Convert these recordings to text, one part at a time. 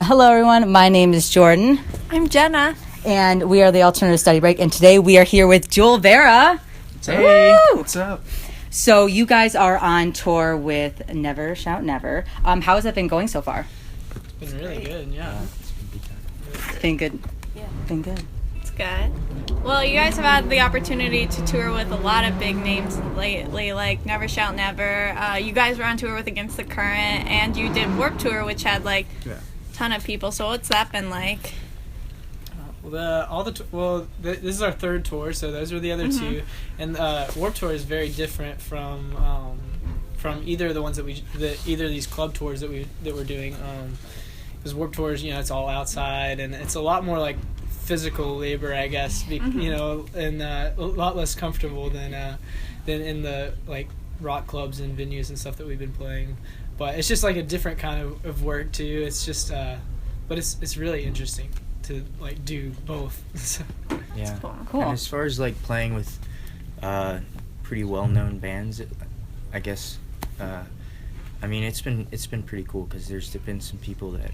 Hello, everyone. My name is Jordan. I'm Jenna. And we are the Alternative Study Break. And today we are here with Jule Vera. Hey, what's up? So you guys are on tour with Never Shout Never. How has that been going so far? It's been really good, yeah. It's been good. Yeah. Been good. It's good. Well, you guys have had the opportunity to tour with a lot of big names lately, like Never Shout Never. You guys were on tour with Against the Current, and you did Warped Tour, which had a ton of people. So what's that been like? This is our third tour, so those were the other two, and Warped Tour is very different from either of the ones either of these club tours that we're doing. Because Warped Tours, it's all outside, and it's a lot more like physical labor, I guess, and a lot less comfortable than in the like rock clubs and venues and stuff that we've been playing. But it's just like a different kind of work too. It's just, but it's really interesting to like do both. So. Yeah, cool. And as far as like playing with pretty well-known bands, I guess, I mean it's been pretty cool because there's been some people that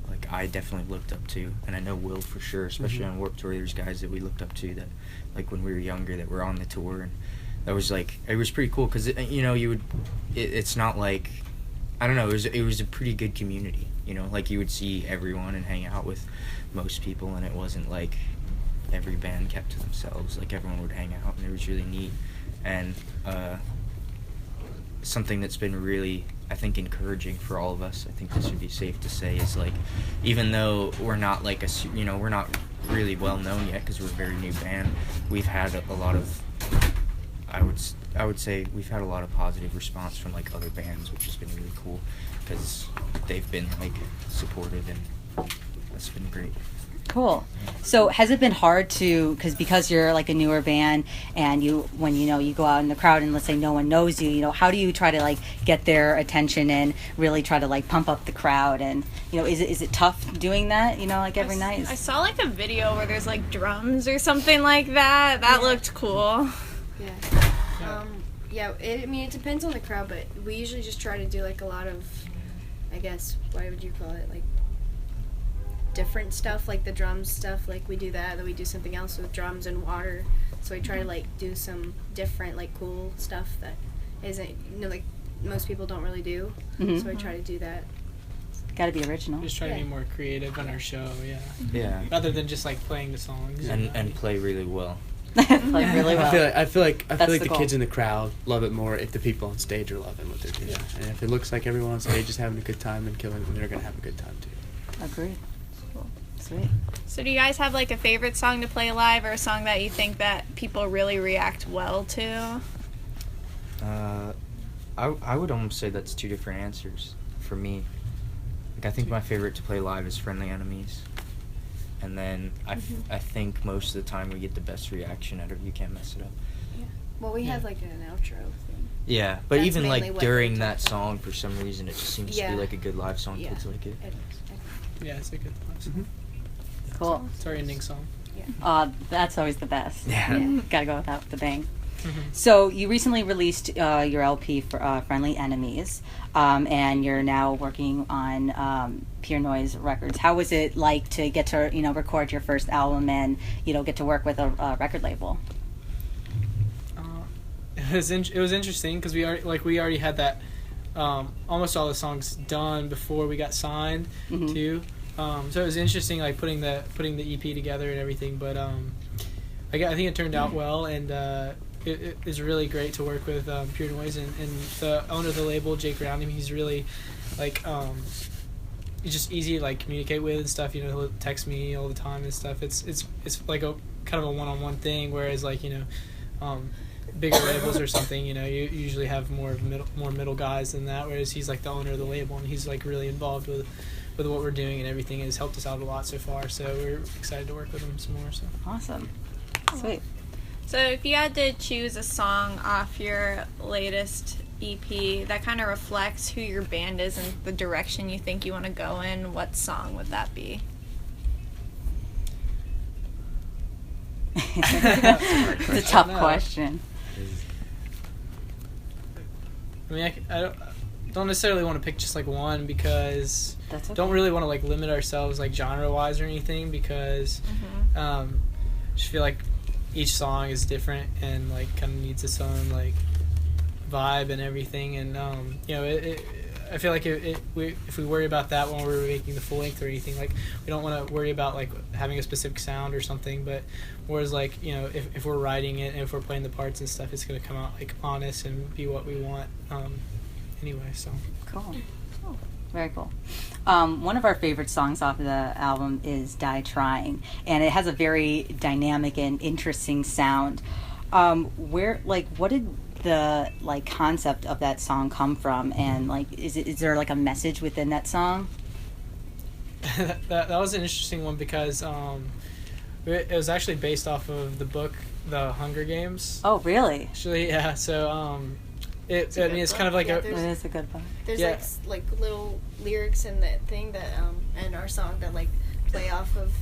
like I definitely looked up to, and I know Will for sure, especially on Warped Tour. There's guys that we looked up to that, like when we were younger, that were on the tour, and that was like it was pretty cool because it's not like, I don't know, it was a pretty good community, like you would see everyone and hang out with most people, and it wasn't like every band kept to themselves. Like everyone would hang out, and it was really neat. And something that's been really, I think, encouraging for all of us, I think this would be safe to say, is like, even though we're not like we're not really well known yet because we're a very new band, we've had a lot of, I would say we've had a lot of positive response from like other bands, which has been really cool because they've been like supportive, and that's been great. Cool. So has it been hard because you're like a newer band, and when you go out in the crowd and let's say no one knows you, how do you try to like get their attention and really try to like pump up the crowd, and is it tough doing that, like every night? I saw like a video where there's like drums or something like that. That looked cool. It depends on the crowd, but we usually just try to do like a lot of, I guess, what would you call it, like different stuff, like the drums stuff, like we do that, then we do something else with drums and water, so we try to like do some different like cool stuff that isn't, like most people don't really do, so I try to do that. Got to be original. Just try to be more creative on our show, Yeah. rather than just like playing the songs And play really well. Play really well. I feel like the goal. kids in the crowd love it more if the people on stage are loving what they're doing. Yeah. And if it looks like everyone on stage is having a good time and killing it, they're gonna have a good time too. Agreed. Cool. Sweet. So do you guys have like a favorite song to play live, or a song that you think that people really react well to? I would almost say that's two different answers for me. Like I think my favorite to play live is Friendly Enemies. And then I think most of the time we get the best reaction out of You Can't Mess It Up. Yeah. Well, we have like an outro thing. Yeah, but That's even mainly like what during we that talk about. song, for some reason, it just seems to be like a good live song. Yeah. Kids like it. It is. it's a good song. Cool. It's our ending song. That's always the best. Yeah. Gotta go with that with the bang. So you recently released your LP for Friendly Enemies, and you're now working on Pure Noise Records. How was it like to get to record your first album and get to work with a record label? It was interesting because we already had that almost all the songs done before we got signed too. So it was interesting, like putting the EP together and everything. But I think it turned out well, and it is really great to work with Pure Noise and the owner of the label, Jake Rounding. He's really like he's just easy to like communicate with and stuff. He'll text me all the time and stuff. It's like a kind of a one-on-one thing, whereas like bigger labels or something, you usually have more middle guys than that. Whereas he's like the owner of the label, and he's like really involved with what we're doing and everything, and has helped us out a lot so far. So we're excited to work with him some more. So Awesome. Sweet. So if you had to choose a song off your latest EP that kind of reflects who your band is and the direction you think you want to go in, what song would that be? It's a tough question. I mean, don't necessarily want to pick just like one because That's okay. don't really want to like limit ourselves like genre wise or anything because just feel like each song is different and like kind of needs its own like vibe and everything, and you know I feel like if we worry about that when we're making the full length or anything, like we don't want to worry about like having a specific sound or something, but whereas like, you know, if we're writing it and if we're playing the parts and stuff, it's going to come out like honest and be what we want anyway. So Cool. Very cool. One of our favorite songs off of the album is Die Trying, and it has a very dynamic and interesting sound. What did the like concept of that song come from, and like is there like a message within that song? that was an interesting one because it was actually based off of the book The Hunger Games. Oh, really? Actually, yeah. So it's kind of like Yeah, a It is a good one. There's Yeah. like little lyrics in that thing that and our song that like play off of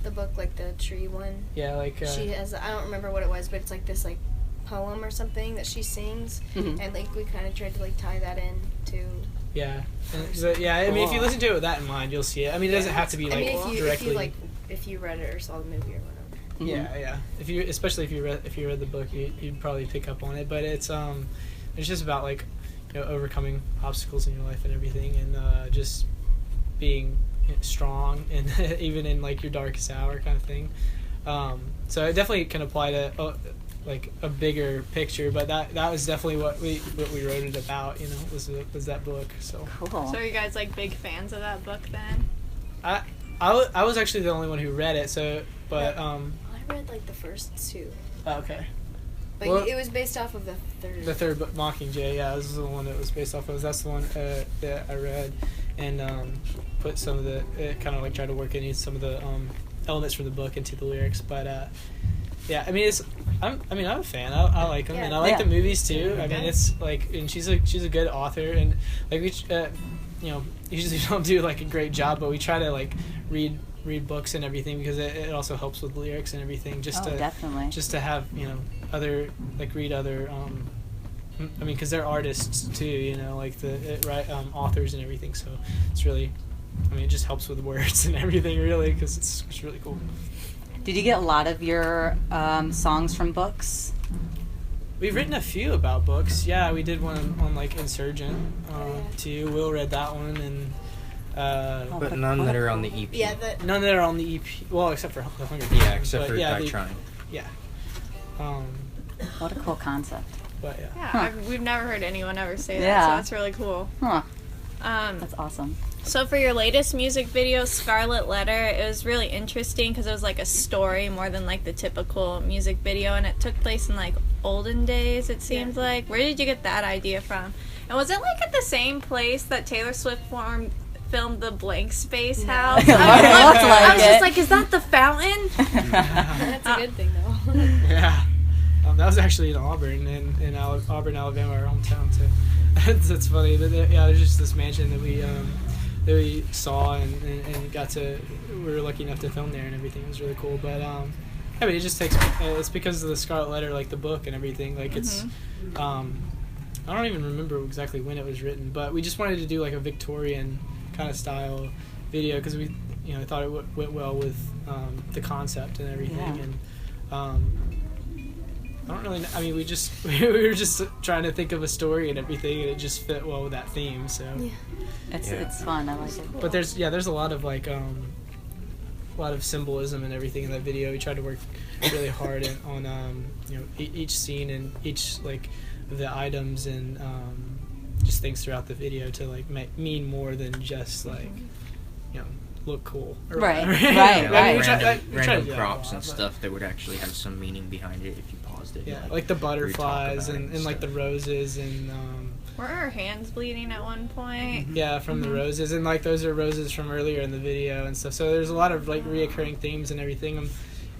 the book, like the tree one. yeah, like She has, I don't remember what it was, but it's like this like poem or something that she sings, Mhm. and like we kind of tried to like tie that in to. yeah. And so, yeah, I mean, if you listen to it with that in mind, you'll see it. I mean, it doesn't have to be like I mean, if directly. if you read it or saw the movie or whatever. Mhm. Yeah. Especially if you read the book, you'd probably pick up on it. But it's just about like, you know, overcoming obstacles in your life and everything, and just being strong, and even in like your darkest hour kind of thing. So it definitely can apply to like a bigger picture, but that was definitely what we wrote it about. You know, was that book. So Cool. So are you guys like big fans of that book then? I was actually the only one who read it. So, but I read like the first two, okay. but Well- it was based off of the third. The third book, Mockingjay, yeah, this is the one that was based off of. That's the one that I read, and put some of the kind of like tried to work in some of the elements from the book into the lyrics. But yeah, I mean I'm a fan. I like them, Yeah. and I like Yeah. the movies too. I mean, it's like, and she's a good author, and like we you know, usually don't do like a great job, but we try to like read books and everything because it also helps with lyrics and everything. Just Definitely. just to have, you know, other like read other I mean, because they're artists too, you know, like authors and everything. So it's really, I mean, it just helps with words and everything, really, because it's really cool. Did you get a lot of your songs from books? We've written a few about books. Yeah, we did one on like Insurgent too. Will read that one, and But none that are on the EP. Yeah, none that are on the EP. Well, except for The Hunger Games. Yeah, except but for yeah, Die Trying. Yeah. What a cool concept. But yeah. Yeah, Huh. we've never heard anyone ever say that, Yeah. so that's really cool. Huh. Um, That's awesome. So for your latest music video, Scarlet Letter, it was really interesting because it was like a story more than like the typical music video, and it took place in like olden days, it seems like. Where did you get that idea from? And was it like at the same place that Taylor Swift filmed the Blank Space house? It looked like I was it. just like, is that the fountain? that's a good thing though. Yeah. That was actually in Auburn, in Auburn, Alabama, our hometown too. That's funny. But yeah, there's just this mansion that we saw and got to. We were lucky enough to film there and everything. It was really cool. But yeah, but it just takes. It's because of the Scarlet Letter, like the book and everything. Like it's. I don't even remember exactly when it was written, but we just wanted to do like a Victorian kind of style video because we, you know, thought it went well with the concept and everything. Yeah. And I don't really know. I mean, we were just trying to think of a story and everything, and it just fit well with that theme. So, It's fun. I like it. but there's a lot of like a lot of symbolism and everything in that video. We tried to work really hard on you know, each scene and each like the items and just things throughout the video to like mean more than just like, you know, look cool. Or Right, whatever. right, I mean, we right. try to Random do that a props lot, and but- stuff that would actually have some meaning behind it if you paused it. Yeah, and, like the re-talk butterflies about it and like the stuff. roses and Were our hands bleeding at one point? yeah, from the roses, and like those are roses from earlier in the video and stuff. So there's a lot of like reoccurring themes and everything.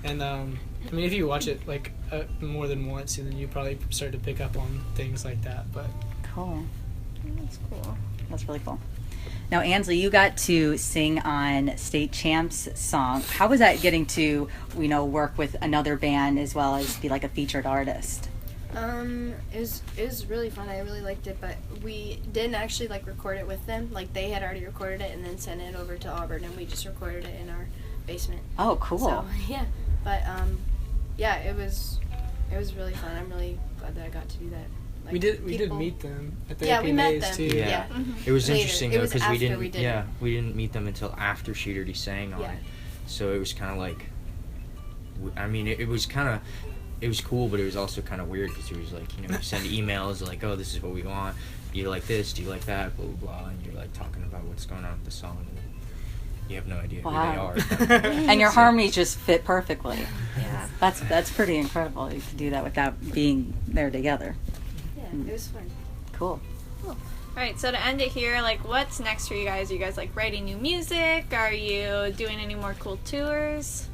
And I mean, if you watch it like more than once, then you probably start to pick up on things like that. But Cool. That's cool. That's really cool. Now, Ansley, you got to sing on State Champs' song. How was that getting to, you know, work with another band as well as be like a featured artist? It was really fun. I really liked it, but we didn't actually like record it with them. Like they had already recorded it and then sent it over to Auburn, and we just recorded it in our basement. Oh, cool. So yeah, but yeah, it was really fun. I'm really glad that I got to do that. Like, We did people- meet them at the Yeah, we met days them. too. Yeah. Yeah. It was Later. interesting It though was because we after didn't. we did yeah, it. we didn't meet them until after she'd already sang on Yeah. it. So it was kind of like. I mean, it was kind of. It was cool, but it was also kind of weird because it was like, you know, you send emails like, oh, this is what we want. Do you like this? Do you like that? Blah blah blah, and you're like talking about what's going on with the song. And you have no idea Wow. who they are. And your So- harmonies just fit perfectly. Yeah. That's pretty incredible to do that without being there together. Yeah, it was fun. Cool. All right, so to end it here, like, what's next for you guys? Are you guys like writing new music? Are you doing any more cool tours?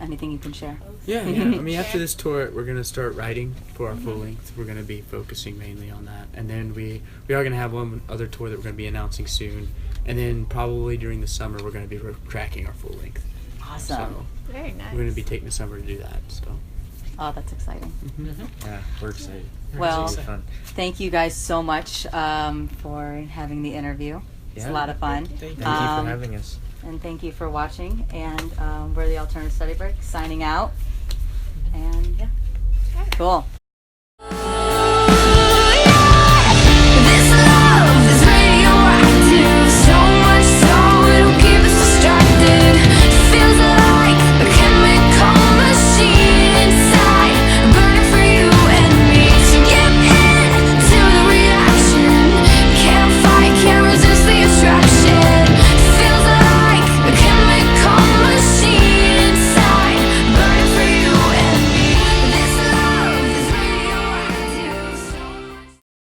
Anything you can share? Yeah. I mean, after Sure. this tour, we're gonna start writing for our full length. We're gonna be focusing mainly on that, and then we are gonna have one other tour that we're gonna be announcing soon, and then probably during the summer we're gonna be tracking our full length. Awesome. So Very nice. we're gonna be taking the summer to do that. So. Oh, that's exciting. Yeah, we're excited. Well, It's gonna be fun. Thank you guys so much for having the interview. It's a Yeah. lot of fun. Thank you. Thank you for having us. And thank you for watching. And we're the Alternative Study Break signing out. And yeah, cool.